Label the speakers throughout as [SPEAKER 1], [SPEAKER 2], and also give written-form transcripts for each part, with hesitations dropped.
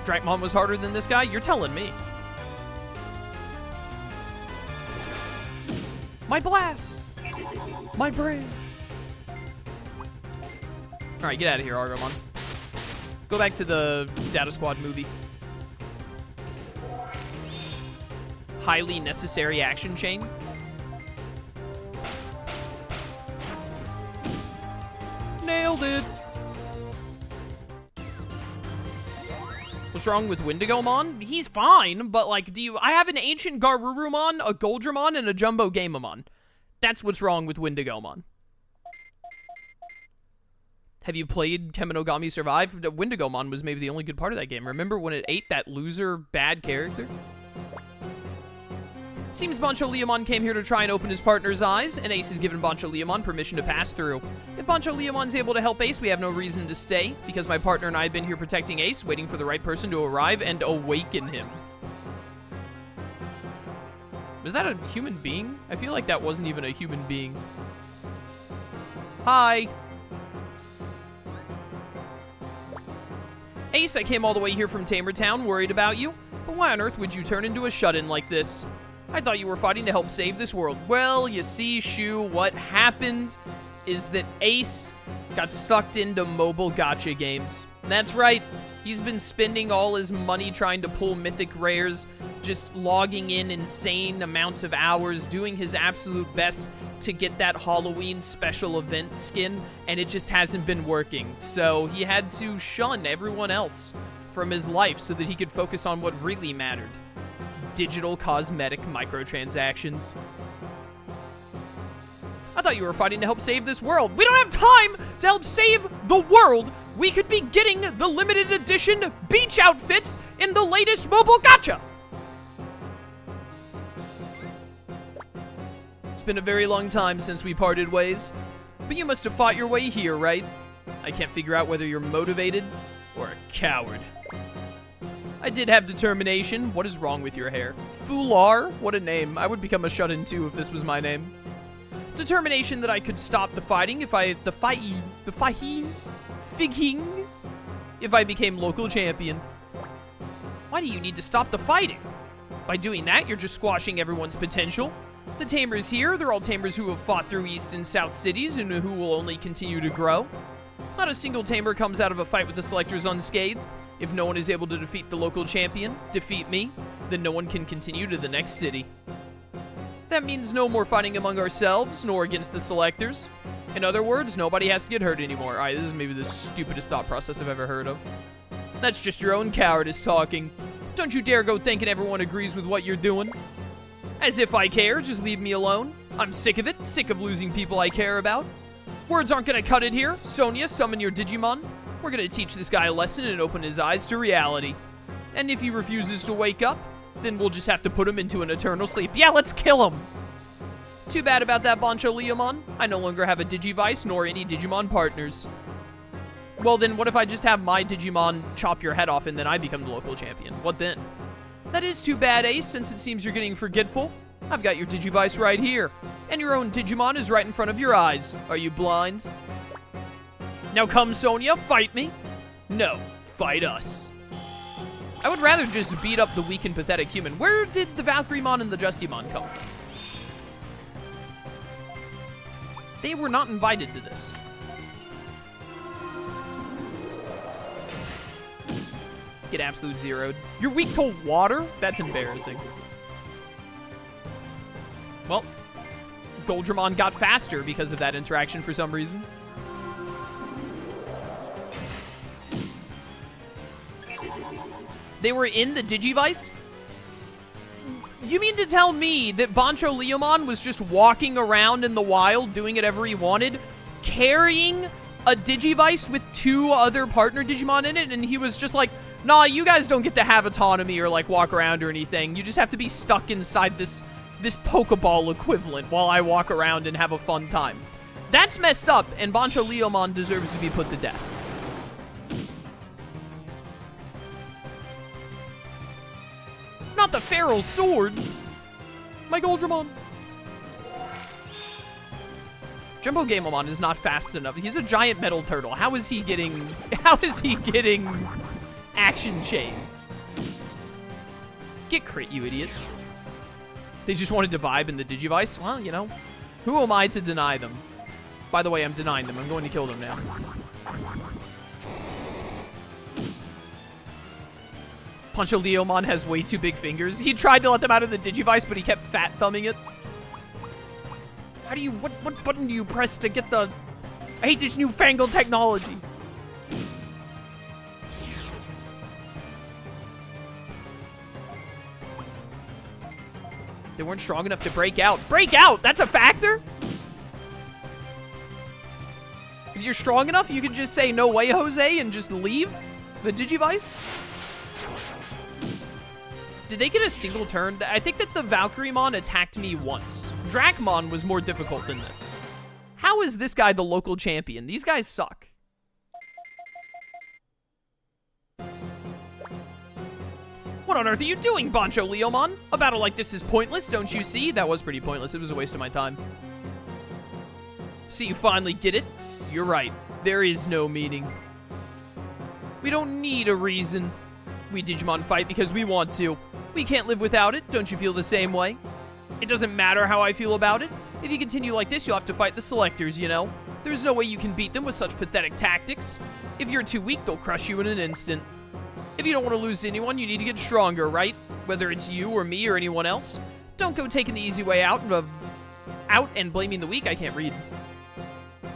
[SPEAKER 1] Drakmon was harder than this guy? You're telling me. My blast! My brain! Alright, get out of here, Argomon. Go back to the Data Squad movie. Highly necessary action chain. Nailed it! What's wrong with Wendigomon? He's fine, but like, I have an ancient Garurumon, a Goldramon, and a Jumbo Gamemon. That's what's wrong with Wendigomon. Have you played Kemonogami Survive? Wendigomon was maybe the only good part of that game. Remember when it ate that loser bad character? Seems Bancho Leomon came here to try and open his partner's eyes, and Ace has given Bancho Leomon permission to pass through. If Bancho Leomon's able to help Ace, we have no reason to stay, because my partner and I have been here protecting Ace, waiting for the right person to arrive and awaken him. Was that a human being? I feel like that wasn't even a human being. Hi. Ace, I came all the way here from Tamertown, worried about you, but why on earth would you turn into a shut-in like this? I thought you were fighting to help save this world. Well, you see, Shu, what happened is that Ace got sucked into mobile gacha games. That's right. He's been spending all his money trying to pull mythic rares, just logging in insane amounts of hours, doing his absolute best to get that Halloween special event skin, and it just hasn't been working. So he had to shun everyone else from his life so that he could focus on what really mattered. Digital cosmetic microtransactions. I thought you were fighting to help save this world. We don't have time to help save the world. We could be getting the limited edition beach outfits in the latest mobile gacha. It's been a very long time since we parted ways, but you must have fought your way here, right? I can't figure out whether you're motivated or a coward. I did have determination. What is wrong with your hair? Fular? What a name. I would become a shut-in too if this was my name. Determination that I could stop the fighting if I became local champion. Why do you need to stop the fighting? By doing that, you're just squashing everyone's potential. The tamers here, they're all tamers who have fought through East and South cities and who will only continue to grow. Not a single tamer comes out of a fight with the selectors unscathed. If no one is able to defeat the local champion, defeat me, then no one can continue to the next city. That means no more fighting among ourselves, nor against the selectors. In other words, nobody has to get hurt anymore. Alright, this is maybe the stupidest thought process I've ever heard of. That's just your own cowardice talking. Don't you dare go thinking everyone agrees with what you're doing. As if I care, just leave me alone. I'm sick of it, sick of losing people I care about. Words aren't gonna cut it here. Sonia, summon your Digimon. We're gonna teach this guy a lesson and open his eyes to reality. And if he refuses to wake up, then we'll just have to put him into an eternal sleep. Yeah, let's kill him! Too bad about that, Bancho Leomon. I no longer have a Digivice nor any Digimon partners. Well then, what if I just have my Digimon chop your head off and then I become the local champion? What then? That is too bad, Ace, since it seems you're getting forgetful. I've got your Digivice right here. And your own Digimon is right in front of your eyes. Are you blind? Now come, Sonia, fight me. No, fight us. I would rather just beat up the weak and pathetic human. Where did the Valkyremon and the Justimon come from? They were not invited to this. Get absolute zeroed. You're weak to water? That's embarrassing. Well, Goldramon got faster because of that interaction for some reason. They were in the Digivice? You mean to tell me that Bancho Leomon was just walking around in the wild, doing whatever he wanted, carrying a Digivice with two other partner Digimon in it, and he was just like, nah, you guys don't get to have autonomy or like walk around or anything. You just have to be stuck inside this Pokeball equivalent while I walk around and have a fun time. That's messed up, and Bancho Leomon deserves to be put to death. Not the Feral Sword! My Goldramon! Jumbo Gamemon is not fast enough. He's a giant metal turtle. How is he getting Action chains. Get crit, you idiot. They just wanted to vibe in the Digivice? Well, you know, who am I to deny them? By the way, I'm denying them. I'm going to kill them now. Poncho Leomon has way too big fingers. He tried to let them out of the Digivice, but he kept fat thumbing it. How do you, what button do you press to get the, I hate this newfangled technology. They weren't strong enough to break out. Break out! That's a factor? If you're strong enough, you can just say, no way, Jose, and just leave the Digivice? Did they get a single turn? I think that the Valkyriemon attacked me once. Dracmon was more difficult than this. How is this guy the local champion? These guys suck. What on earth are you doing, Bancho Leomon? A battle like this is pointless, don't you see? That was pretty pointless. It was a waste of my time. So you finally get it? You're right. There is no meaning. We don't need a reason. We Digimon fight because we want to. We can't live without it. Don't you feel the same way? It doesn't matter how I feel about it. If you continue like this, you'll have to fight the selectors, you know? There's no way you can beat them with such pathetic tactics. If you're too weak, they'll crush you in an instant. If you don't want to lose to anyone, you need to get stronger, right? Whether it's you or me or anyone else. Don't go taking the easy way out and blaming the weak. I can't read.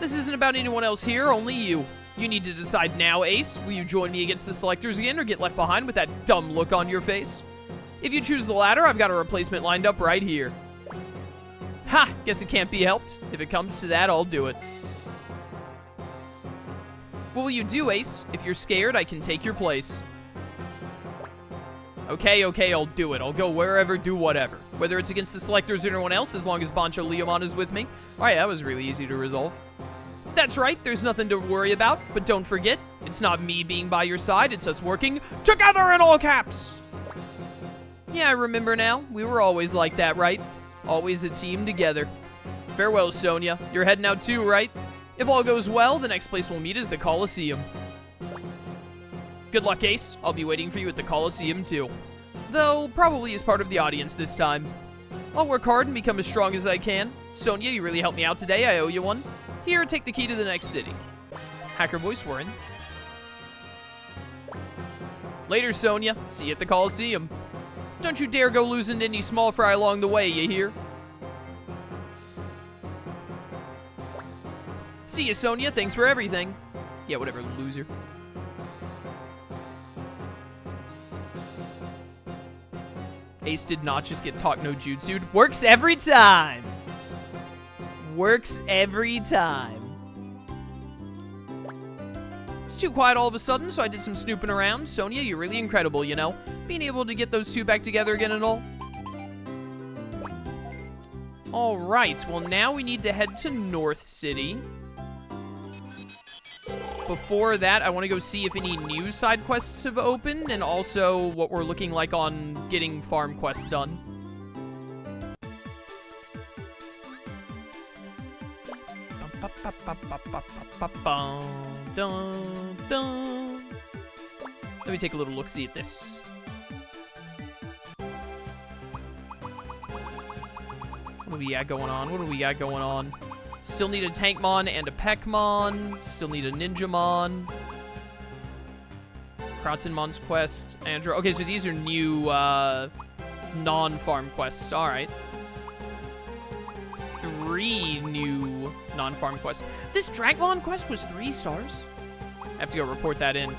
[SPEAKER 1] This isn't about anyone else here, only you. You need to decide now, Ace. Will you join me against the selectors again or get left behind with that dumb look on your face? If you choose the latter, I've got a replacement lined up right here. Ha! Guess it can't be helped. If it comes to that, I'll do it. What will you do, Ace? If you're scared, I can take your place. Okay, I'll do it. I'll go wherever, do whatever. Whether it's against the selectors or anyone else, as long as Bancho Leomon is with me. Alright, that was really easy to resolve. That's right, there's nothing to worry about, but don't forget, it's not me being by your side, it's us working together in all caps! Yeah, I remember now. We were always like that, right? Always a team together. Farewell, Sonia. You're heading out too, right? If all goes well, the next place we'll meet is the Coliseum. Good luck, Ace. I'll be waiting for you at the Coliseum too. Though, probably as part of the audience this time. I'll work hard and become as strong as I can. Sonia, you really helped me out today. I owe you one. Here, take the key to the next city. Hacker voice, we're in. Later, Sonia. See you at the Coliseum. Don't you dare go losing to any small fry along the way, you hear? See you, Sonia. Thanks for everything. Yeah, whatever, loser. Ace did not just get taught no jutsu. Works every time. Works every time. It's too quiet all of a sudden, so I did some snooping around. Sonia, you're really incredible, you know? Being able to get those two back together again and all. Alright, well now we need to head to North City. Before that, I want to go see if any new side quests have opened, and also what we're looking like on getting farm quests done. Let me take a little look-see at this. What do we got going on? What do we got going on? Still need a Tankmon and a Peckmon. Still need a Ninjamon. Kratenmon's quest. Andrew. Okay, so these are new non-farm quests. All right. 3 new non-farm quests. This Dragmon quest was 3 stars. I have to go report that in.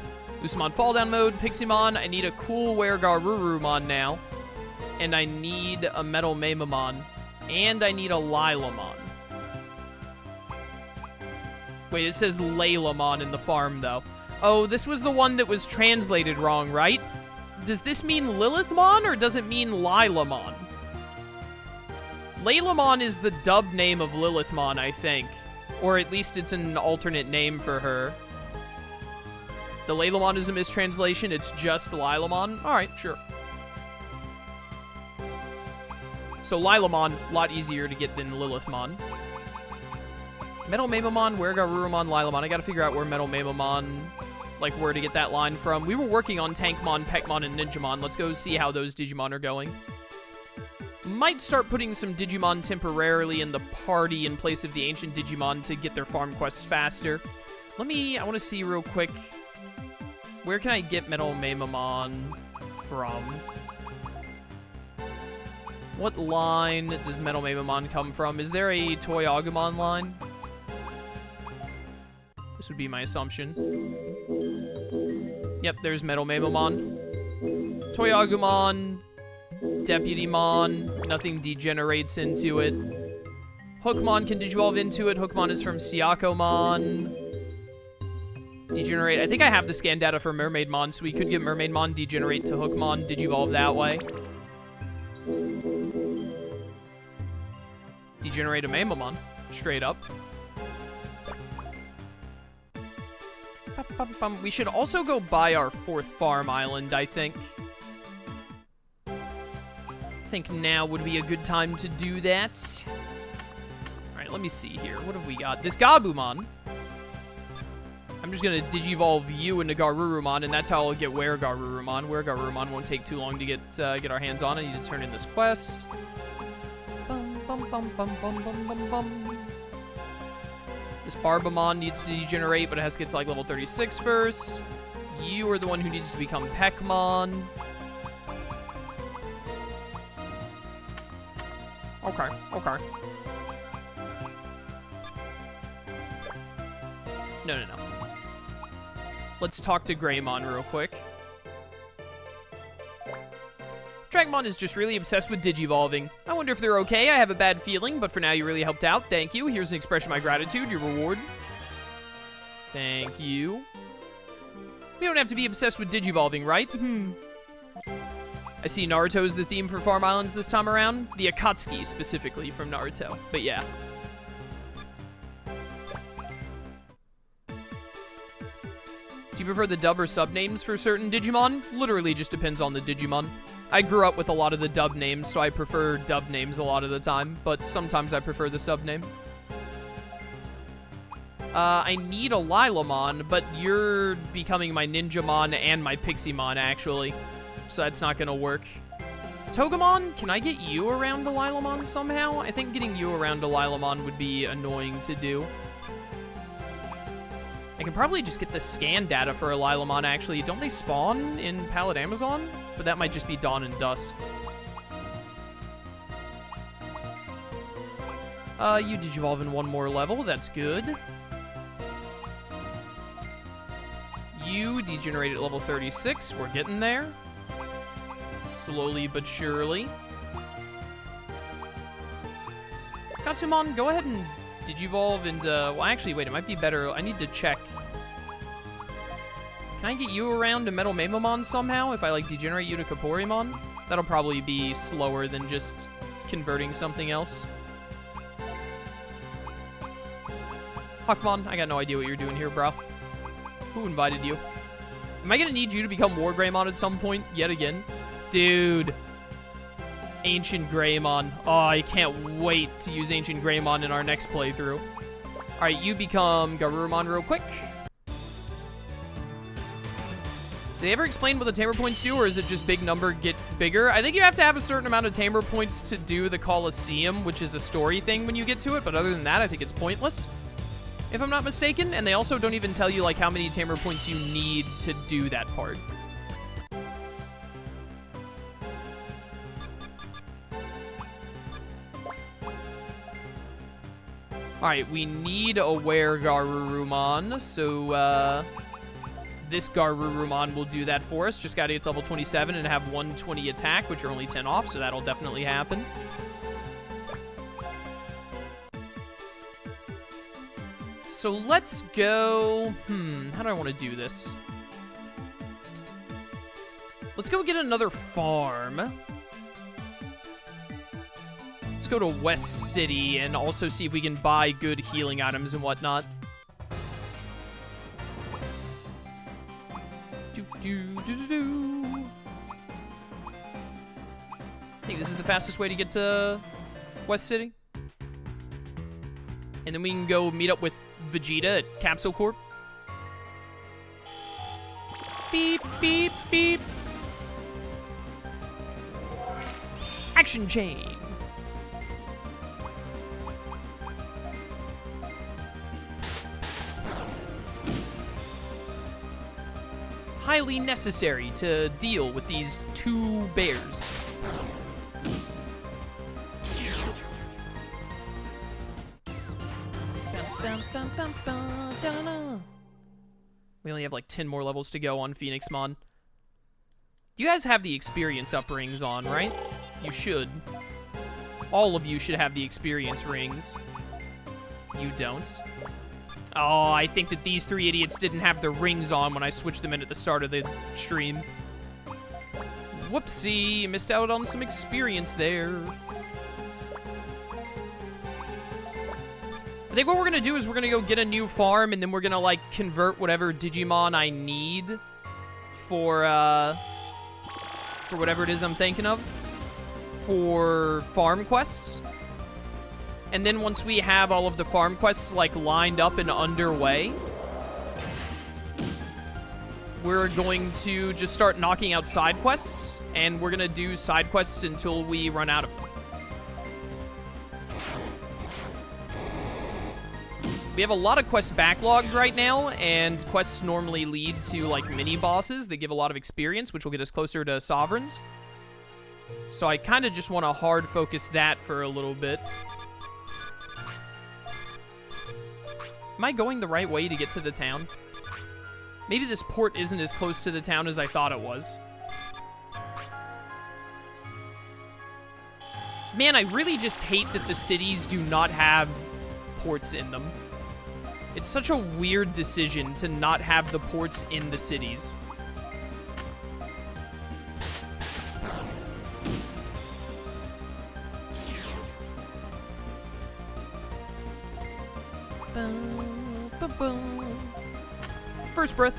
[SPEAKER 1] Usumon Fall Down Mode, Piximon. I need a cool Weregarurumon now. And I need a Metal Mamamon. And I need a Lilamon. Wait, it says Laylamon in the farm, though. Oh, this was the one that was translated wrong, right? Does this mean Lilithmon, or does it mean Lilamon? Laylamon is the dubbed name of Lilithmon, I think. Or at least it's an alternate name for her. The Laylamon is a mistranslation, it's just Lilamon? Alright, sure. So Lilamon, a lot easier to get than Lilithmon. Metal Mamamon, Weregarurumon, Lilamon. I gotta figure out where Metal Mamamon like, where to get that line from. We were working on Tankmon, Peckmon, and Ninjamon. Let's go see how those Digimon are going. Might start putting some Digimon temporarily in the party in place of the ancient Digimon to get their farm quests faster. I want to see real quick, where can I get Metal Mamamon from? What line does Metal Mamamon come from? Is there a Toy Agumon line? This would be my assumption. Yep, there's Metal Mamamon. Toy Agumon, Deputymon, nothing degenerates into it. Hookmon can digivolve into it. Hookmon is from Siakomon. Degenerate. I think I have the scan data for Mermaidmon, so we could get Mermaidmon degenerate to Hookmon, digivolve that way. Degenerate a Mamamon, straight up. We should also go buy our 4th farm island, I think. I think now would be a good time to do that. Alright, let me see here. What have we got? This Gabumon. I'm just gonna digivolve you into Garurumon, and that's how I'll get Were-Garurumon. Were-Garurumon won't take too long to get our hands on. I need to turn in this quest. This Barbamon needs to degenerate, but it has to get to, like, level 36 first. You are the one who needs to become Peckmon. Okay, okay. No. Let's talk to Greymon real quick. Dragmon is just really obsessed with digivolving. I wonder if they're okay. I have a bad feeling, but for now you really helped out. Thank you. Here's an expression of my gratitude, your reward. Thank you. We don't have to be obsessed with digivolving, right? I see Naruto's the theme for Farm Islands this time around. The Akatsuki, specifically, from Naruto. But yeah. Do you prefer the dub or sub names for certain Digimon? Literally just depends on the Digimon. I grew up with a lot of the dub names, so I prefer dub names a lot of the time, but sometimes I prefer the sub name. I need a Lilamon, but you're becoming my Ninjamon and my Pixiemon, actually. So that's not gonna work. Togemon, can I get you around to Lilamon somehow? I think getting you around to Lilamon would be annoying to do. I can probably just get the scan data for a Lilamon, actually. Don't they spawn in Palette Amazon? But that might just be Dawn and Dusk. You digivolve in one more level. That's good. You degenerate at level 36. We're getting there. Slowly but surely. Katsumon, go ahead and digivolve into... Well, actually, wait, it might be better. I need to check. Can I get you around to Metal Mamamon somehow if I, like, degenerate you to Kaporimon? That'll probably be slower than just converting something else. Huckmon, I got no idea what you're doing here, bro. Who invited you? Am I gonna need you to become War Greymon at some point yet again? Dude. Ancient Greymon. Oh, I can't wait to use Ancient Greymon in our next playthrough. Alright, you become Garurumon real quick. Did they ever explain what the tamer points do, or is it just big number get bigger? I think you have to have a certain amount of tamer points to do the Colosseum, which is a story thing when you get to it, but other than that, I think it's pointless, if I'm not mistaken. And they also don't even tell you, like, how many tamer points you need to do that part. Alright, we need a Were-Garurumon, so, this Garurumon will do that for us. Just gotta get to level 27 and have 120 attack, which are only 10 off, so that'll definitely happen. So let's go... how do I want to do this? Let's go get another farm. Let's go to West City and also see if we can buy good healing items and whatnot. I think this is the fastest way to get to West City. And then we can go meet up with Vegeta at Capsule Corp. Beep, beep, beep. Action chain. Highly necessary to deal with these two bears. We only have like 10 more levels to go on Phoenixmon. You guys have the experience up rings on, right? You should. All of you should have the experience rings. You don't. Oh, I think that these three idiots didn't have the rings on when I switched them in at the start of the stream. Whoopsie, missed out on some experience there. I think what we're gonna do is we're gonna go get a new farm, and then we're gonna, like, convert whatever Digimon I need for whatever it is I'm thinking of, for farm quests. And then once we have all of the farm quests, like, lined up and underway, we're going to just start knocking out side quests, and we're gonna do side quests until we run out of them. We have a lot of quests backlogged right now, and quests normally lead to, like, mini-bosses that give a lot of experience, which will get us closer to Sovereigns. So I kind of just want to hard focus that for a little bit. Am I going the right way to get to the town? Maybe this port isn't as close to the town as I thought it was. Man, I really just hate that the cities do not have ports in them. It's such a weird decision to not have the ports in the cities. First breath.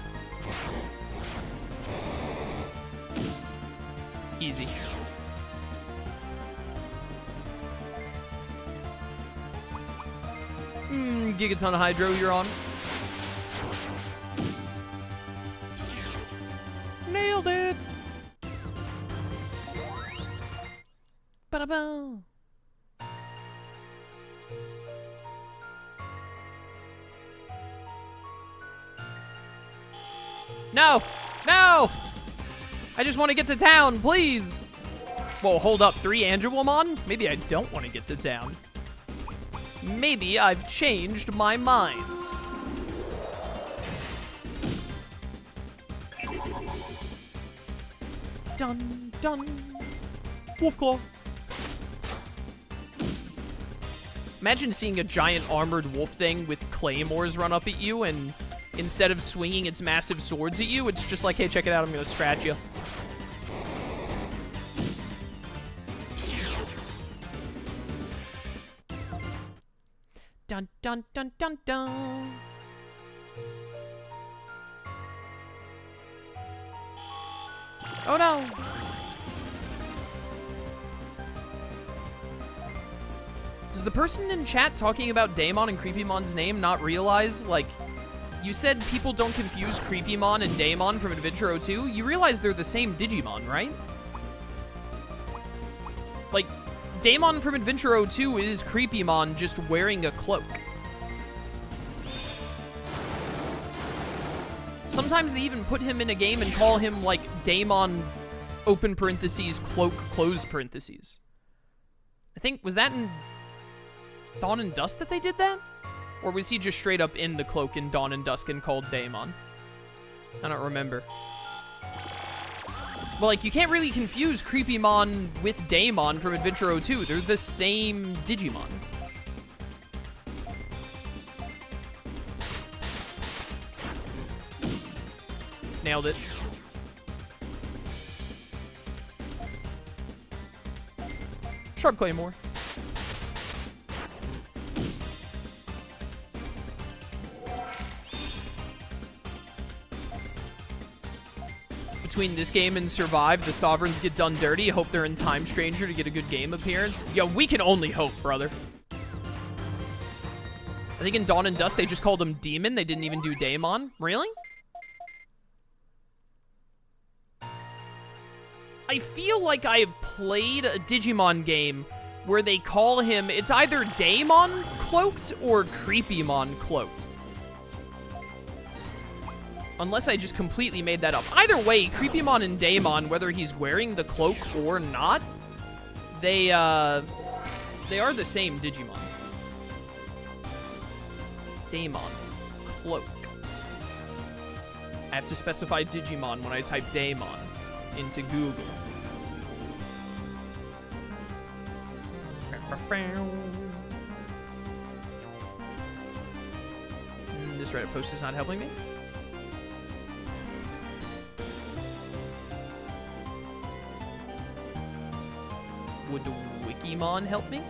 [SPEAKER 1] Easy. Gigaton Hydro, you're on. Nailed it. Ba-da-boom. No! No! I just want to get to town, please! Whoa, hold up. 3 Angelwomon? Maybe I don't want to get to town. Maybe I've changed my mind. Dun, dun. Wolfclaw. Imagine seeing a giant armored wolf thing with claymores run up at you, and instead of swinging its massive swords at you, it's just like, hey, check it out, I'm gonna scratch you. Dun, dun, dun, dun, dun. Oh, no. Does the person in chat talking about Daemon and Creepymon's name not realize, like, you said people don't confuse Creepymon and Daemon from Adventure 02? You realize they're the same Digimon, right? Like, Daemon from Adventure 02 is Creepymon just wearing a cloak. Sometimes they even put him in a game and call him, like, Daemon, open parentheses, cloak, close parentheses. I think, was that in Dawn and Dusk that they did that? Or was he just straight up in the cloak in Dawn and Dusk and called Daemon? I don't remember. But, like, you can't really confuse Creepymon with Daemon from Adventure 02. They're the same Digimon. Nailed it. Sharp Claymore. Between this game and Survive, the Sovereigns get done dirty. Hope they're in Time Stranger to get a good game appearance. Yo, we can only hope, brother. I think in Dawn and Dusk, they just called him Demon. They didn't even do Daemon. Really? I feel like I have played a Digimon game where they call him, it's either Daemon cloaked or Creepymon cloaked. Unless I just completely made that up. Either way, Creepymon and Daemon, whether he's wearing the cloak or not, they are the same Digimon. Daemon. Cloak. I have to specify Digimon when I type Daemon into Google. This Reddit post is not helping me. Would the Wikimon help me?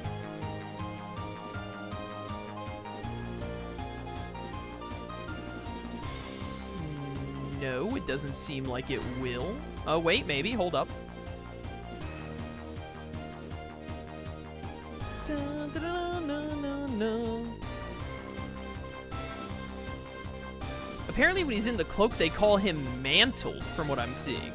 [SPEAKER 1] No, it doesn't seem like it will. Oh, wait, maybe. Hold up. Apparently when he's in the cloak, they call him mantled, from what I'm seeing.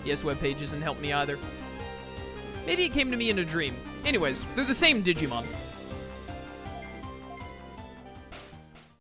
[SPEAKER 1] Yes, webpage doesn't help me either. Maybe it came to me in a dream. Anyways, they're the same Digimon.